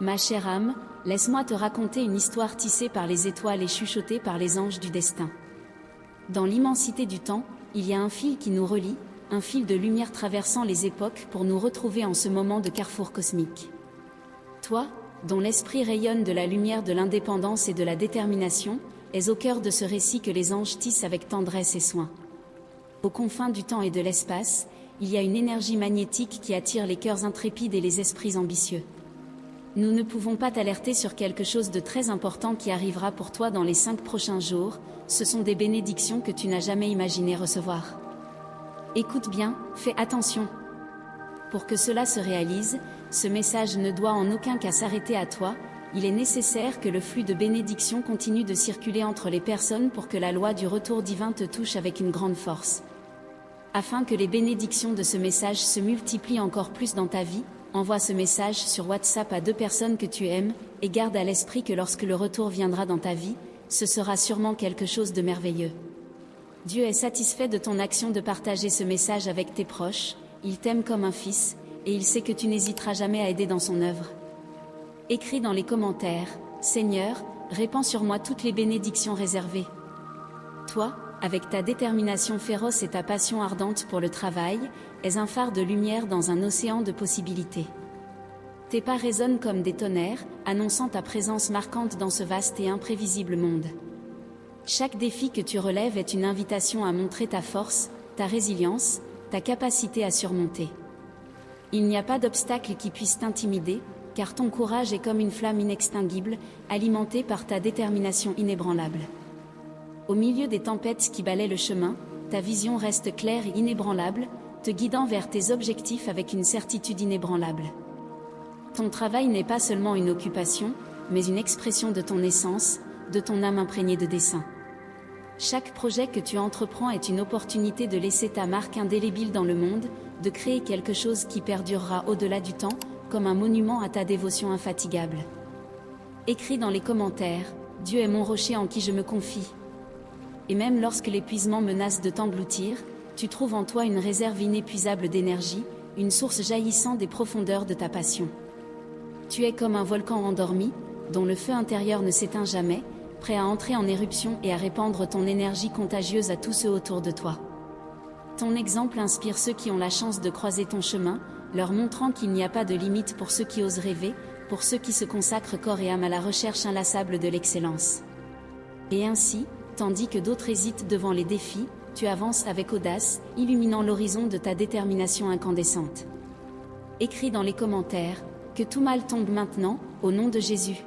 Ma chère âme, laisse-moi te raconter une histoire tissée par les étoiles et chuchotée par les anges du destin. Dans l'immensité du temps, il y a un fil qui nous relie, un fil de lumière traversant les époques pour nous retrouver en ce moment de carrefour cosmique. Toi, dont l'esprit rayonne de la lumière de l'indépendance et de la détermination, es au cœur de ce récit que les anges tissent avec tendresse et soin. Aux confins du temps et de l'espace, il y a une énergie magnétique qui attire les cœurs intrépides et les esprits ambitieux. Nous ne pouvons pas t'alerter sur quelque chose de très important qui arrivera pour toi dans les 5 prochains jours, ce sont des bénédictions que tu n'as jamais imaginé recevoir. Écoute bien, fais attention. Pour que cela se réalise, ce message ne doit en aucun cas s'arrêter à toi, il est nécessaire que le flux de bénédictions continue de circuler entre les personnes pour que la loi du retour divin te touche avec une grande force. Afin que les bénédictions de ce message se multiplient encore plus dans ta vie, envoie ce message sur WhatsApp à 2 personnes que tu aimes, et garde à l'esprit que lorsque le retour viendra dans ta vie, ce sera sûrement quelque chose de merveilleux. Dieu est satisfait de ton action de partager ce message avec tes proches, il t'aime comme un fils, et il sait que tu n'hésiteras jamais à aider dans son œuvre. Écris dans les commentaires, Seigneur, répands sur moi toutes les bénédictions réservées. Toi, avec ta détermination féroce et ta passion ardente pour le travail, es un phare de lumière dans un océan de possibilités. Tes pas résonnent comme des tonnerres, annonçant ta présence marquante dans ce vaste et imprévisible monde. Chaque défi que tu relèves est une invitation à montrer ta force, ta résilience, ta capacité à surmonter. Il n'y a pas d'obstacle qui puisse t'intimider, car ton courage est comme une flamme inextinguible, alimentée par ta détermination inébranlable. Au milieu des tempêtes qui balaient le chemin, ta vision reste claire et inébranlable, te guidant vers tes objectifs avec une certitude inébranlable. Ton travail n'est pas seulement une occupation, mais une expression de ton essence, de ton âme imprégnée de dessein. Chaque projet que tu entreprends est une opportunité de laisser ta marque indélébile dans le monde, de créer quelque chose qui perdurera au-delà du temps, comme un monument à ta dévotion infatigable. Écris dans les commentaires, Dieu est mon rocher en qui je me confie. Et même lorsque l'épuisement menace de t'engloutir, tu trouves en toi une réserve inépuisable d'énergie, une source jaillissant des profondeurs de ta passion. Tu es comme un volcan endormi, dont le feu intérieur ne s'éteint jamais, prêt à entrer en éruption et à répandre ton énergie contagieuse à tous ceux autour de toi. Ton exemple inspire ceux qui ont la chance de croiser ton chemin, leur montrant qu'il n'y a pas de limite pour ceux qui osent rêver, pour ceux qui se consacrent corps et âme à la recherche inlassable de l'excellence. Et ainsi, tandis que d'autres hésitent devant les défis, tu avances avec audace, illuminant l'horizon de ta détermination incandescente. Écris dans les commentaires, que tout mal tombe maintenant, au nom de Jésus.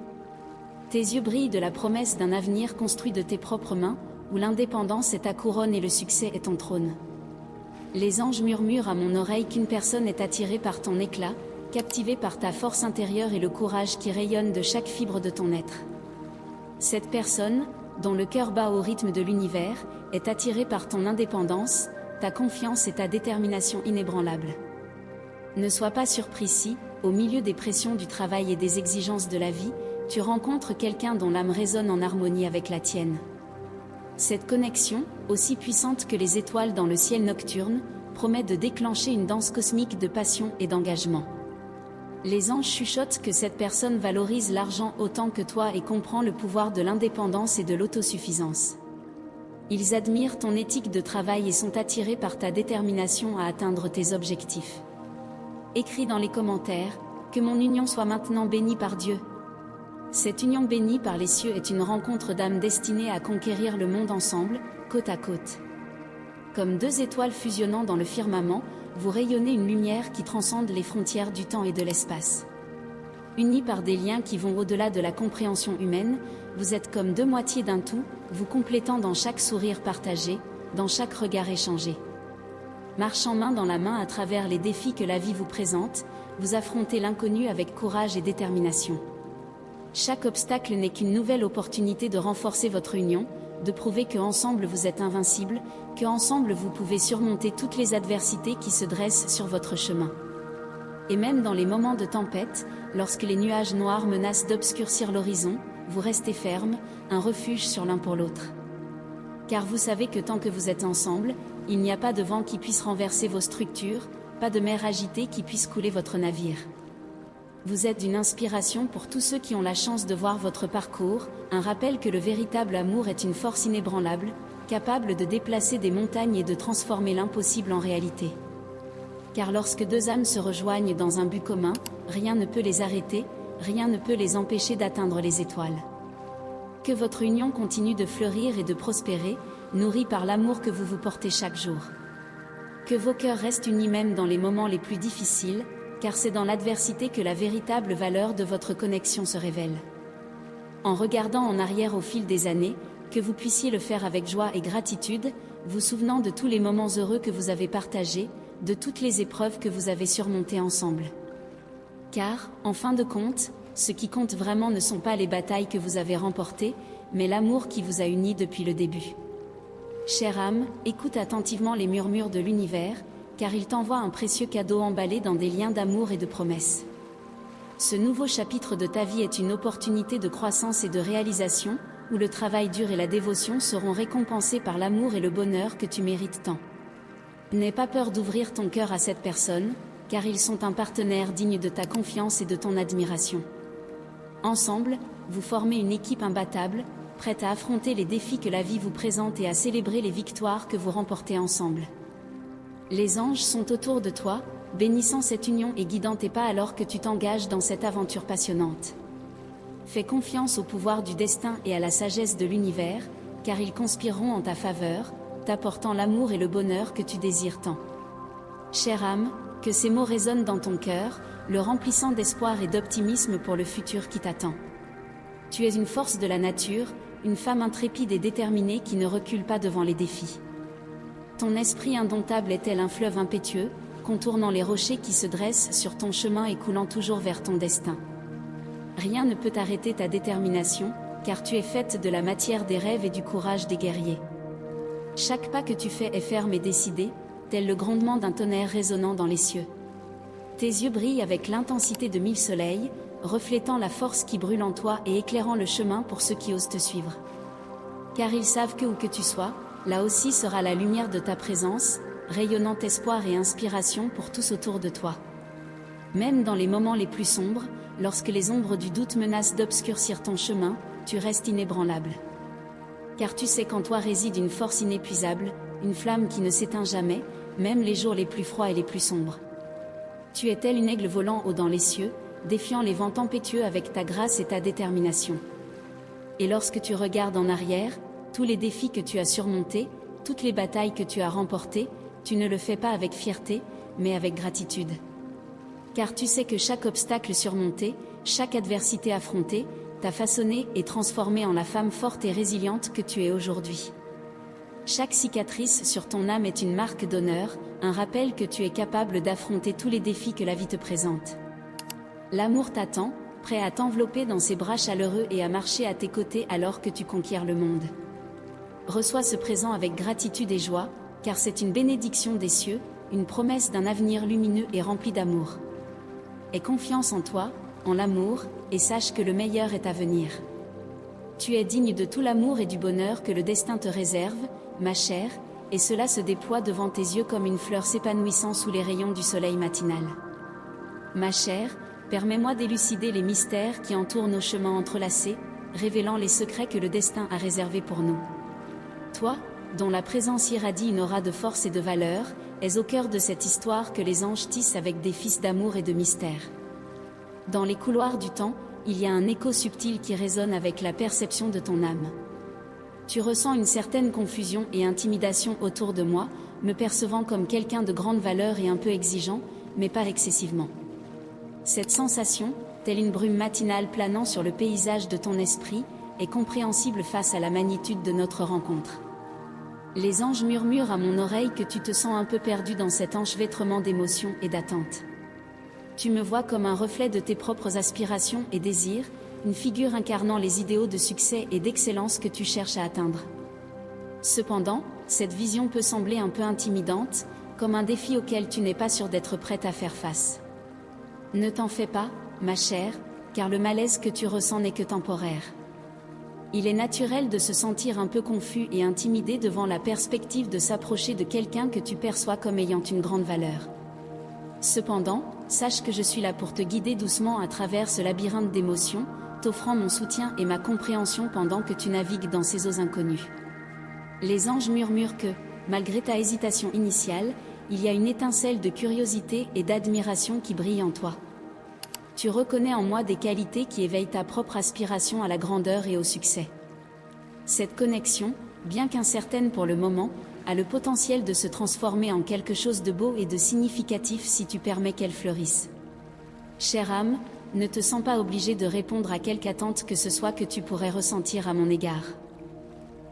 Tes yeux brillent de la promesse d'un avenir construit de tes propres mains, où l'indépendance est ta couronne et le succès est ton trône. Les anges murmurent à mon oreille qu'une personne est attirée par ton éclat, captivée par ta force intérieure et le courage qui rayonne de chaque fibre de ton être. Cette personne, dont le cœur bat au rythme de l'univers, est attirée par ton indépendance, ta confiance et ta détermination inébranlable. Ne sois pas surpris si, au milieu des pressions du travail et des exigences de la vie, tu rencontres quelqu'un dont l'âme résonne en harmonie avec la tienne. Cette connexion, aussi puissante que les étoiles dans le ciel nocturne, promet de déclencher une danse cosmique de passion et d'engagement. Les anges chuchotent que cette personne valorise l'argent autant que toi et comprend le pouvoir de l'indépendance et de l'autosuffisance. Ils admirent ton éthique de travail et sont attirés par ta détermination à atteindre tes objectifs. Écris dans les commentaires, que mon union soit maintenant bénie par Dieu. Cette union bénie par les cieux est une rencontre d'âmes destinées à conquérir le monde ensemble, côte à côte. Comme 2 étoiles fusionnant dans le firmament, vous rayonnez une lumière qui transcende les frontières du temps et de l'espace. Unis par des liens qui vont au-delà de la compréhension humaine, vous êtes comme 2 moitiés d'un tout, vous complétant dans chaque sourire partagé, dans chaque regard échangé. Marchant main dans la main à travers les défis que la vie vous présente, vous affrontez l'inconnu avec courage et détermination. Chaque obstacle n'est qu'une nouvelle opportunité de renforcer votre union, de prouver que ensemble vous êtes invincibles, que ensemble vous pouvez surmonter toutes les adversités qui se dressent sur votre chemin. Et même dans les moments de tempête, lorsque les nuages noirs menacent d'obscurcir l'horizon, vous restez fermes, un refuge sur l'un pour l'autre. Car vous savez que tant que vous êtes ensemble, il n'y a pas de vent qui puisse renverser vos structures, pas de mer agitée qui puisse couler votre navire. Vous êtes une inspiration pour tous ceux qui ont la chance de voir votre parcours, un rappel que le véritable amour est une force inébranlable, capable de déplacer des montagnes et de transformer l'impossible en réalité. Car lorsque deux âmes se rejoignent dans un but commun, rien ne peut les arrêter, rien ne peut les empêcher d'atteindre les étoiles. Que votre union continue de fleurir et de prospérer, nourrie par l'amour que vous vous portez chaque jour. Que vos cœurs restent unis même dans les moments les plus difficiles, car c'est dans l'adversité que la véritable valeur de votre connexion se révèle. En regardant en arrière au fil des années, que vous puissiez le faire avec joie et gratitude, vous souvenant de tous les moments heureux que vous avez partagés, de toutes les épreuves que vous avez surmontées ensemble. Car, en fin de compte, ce qui compte vraiment ne sont pas les batailles que vous avez remportées, mais l'amour qui vous a unis depuis le début. Chère âme, écoute attentivement les murmures de l'univers, car il t'envoie un précieux cadeau emballé dans des liens d'amour et de promesses. Ce nouveau chapitre de ta vie est une opportunité de croissance et de réalisation, où le travail dur et la dévotion seront récompensés par l'amour et le bonheur que tu mérites tant. N'aie pas peur d'ouvrir ton cœur à cette personne, car ils sont un partenaire digne de ta confiance et de ton admiration. Ensemble, vous formez une équipe imbattable, prête à affronter les défis que la vie vous présente et à célébrer les victoires que vous remportez ensemble. Les anges sont autour de toi, bénissant cette union et guidant tes pas alors que tu t'engages dans cette aventure passionnante. Fais confiance au pouvoir du destin et à la sagesse de l'univers, car ils conspireront en ta faveur, t'apportant l'amour et le bonheur que tu désires tant. Chère âme, que ces mots résonnent dans ton cœur, le remplissant d'espoir et d'optimisme pour le futur qui t'attend. Tu es une force de la nature, une femme intrépide et déterminée qui ne recule pas devant les défis. Ton esprit indomptable est tel un fleuve impétueux, contournant les rochers qui se dressent sur ton chemin et coulant toujours vers ton destin. Rien ne peut arrêter ta détermination, car tu es faite de la matière des rêves et du courage des guerriers. Chaque pas que tu fais est ferme et décidé, tel le grondement d'un tonnerre résonnant dans les cieux. Tes yeux brillent avec l'intensité de 1000 soleils, reflétant la force qui brûle en toi et éclairant le chemin pour ceux qui osent te suivre. Car ils savent que où que tu sois, là aussi sera la lumière de ta présence, rayonnant espoir et inspiration pour tous autour de toi. Même dans les moments les plus sombres, lorsque les ombres du doute menacent d'obscurcir ton chemin, tu restes inébranlable. Car tu sais qu'en toi réside une force inépuisable, une flamme qui ne s'éteint jamais, même les jours les plus froids et les plus sombres. Tu es tel une aigle volant haut dans les cieux, défiant les vents tempétueux avec ta grâce et ta détermination. Et lorsque tu regardes en arrière, tous les défis que tu as surmontés, toutes les batailles que tu as remportées, tu ne le fais pas avec fierté, mais avec gratitude. Car tu sais que chaque obstacle surmonté, chaque adversité affrontée, t'a façonné et transformé en la femme forte et résiliente que tu es aujourd'hui. Chaque cicatrice sur ton âme est une marque d'honneur, un rappel que tu es capable d'affronter tous les défis que la vie te présente. L'amour t'attend, prêt à t'envelopper dans ses bras chaleureux et à marcher à tes côtés alors que tu conquiers le monde. Reçois ce présent avec gratitude et joie, car c'est une bénédiction des cieux, une promesse d'un avenir lumineux et rempli d'amour. Aie confiance en toi, en l'amour, et sache que le meilleur est à venir. Tu es digne de tout l'amour et du bonheur que le destin te réserve, ma chère, et cela se déploie devant tes yeux comme une fleur s'épanouissant sous les rayons du soleil matinal. Ma chère, permets-moi d'élucider les mystères qui entourent nos chemins entrelacés, révélant les secrets que le destin a réservés pour nous. Toi, dont la présence irradie une aura de force et de valeur, es au cœur de cette histoire que les anges tissent avec des fils d'amour et de mystère. Dans les couloirs du temps, il y a un écho subtil qui résonne avec la perception de ton âme. Tu ressens une certaine confusion et intimidation autour de moi, me percevant comme quelqu'un de grande valeur et un peu exigeant, mais pas excessivement. Cette sensation, telle une brume matinale planant sur le paysage de ton esprit, est compréhensible face à la magnitude de notre rencontre. Les anges murmurent à mon oreille que tu te sens un peu perdu dans cet enchevêtrement d'émotions et d'attentes. Tu me vois comme un reflet de tes propres aspirations et désirs, une figure incarnant les idéaux de succès et d'excellence que tu cherches à atteindre. Cependant, cette vision peut sembler un peu intimidante, comme un défi auquel tu n'es pas sûre d'être prête à faire face. Ne t'en fais pas, ma chère, car le malaise que tu ressens n'est que temporaire. Il est naturel de se sentir un peu confus et intimidé devant la perspective de s'approcher de quelqu'un que tu perçois comme ayant une grande valeur. Cependant, sache que je suis là pour te guider doucement à travers ce labyrinthe d'émotions, t'offrant mon soutien et ma compréhension pendant que tu navigues dans ces eaux inconnues. Les anges murmurent que, malgré ta hésitation initiale, il y a une étincelle de curiosité et d'admiration qui brille en toi. Tu reconnais en moi des qualités qui éveillent ta propre aspiration à la grandeur et au succès. Cette connexion, bien qu'incertaine pour le moment, a le potentiel de se transformer en quelque chose de beau et de significatif si tu permets qu'elle fleurisse. Chère âme, ne te sens pas obligé de répondre à quelque attente que ce soit que tu pourrais ressentir à mon égard.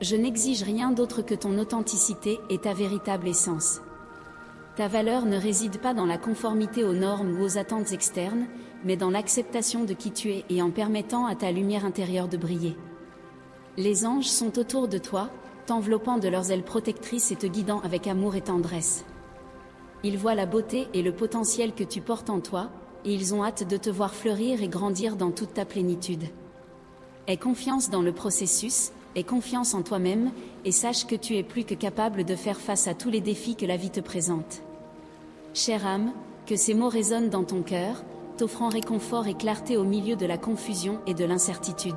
Je n'exige rien d'autre que ton authenticité et ta véritable essence. Ta valeur ne réside pas dans la conformité aux normes ou aux attentes externes, mais dans l'acceptation de qui tu es et en permettant à ta lumière intérieure de briller. Les anges sont autour de toi, t'enveloppant de leurs ailes protectrices et te guidant avec amour et tendresse. Ils voient la beauté et le potentiel que tu portes en toi, et ils ont hâte de te voir fleurir et grandir dans toute ta plénitude. Aie confiance dans le processus, aie confiance en toi-même, et sache que tu es plus que capable de faire face à tous les défis que la vie te présente. Chère âme, que ces mots résonnent dans ton cœur, t'offrant réconfort et clarté au milieu de la confusion et de l'incertitude.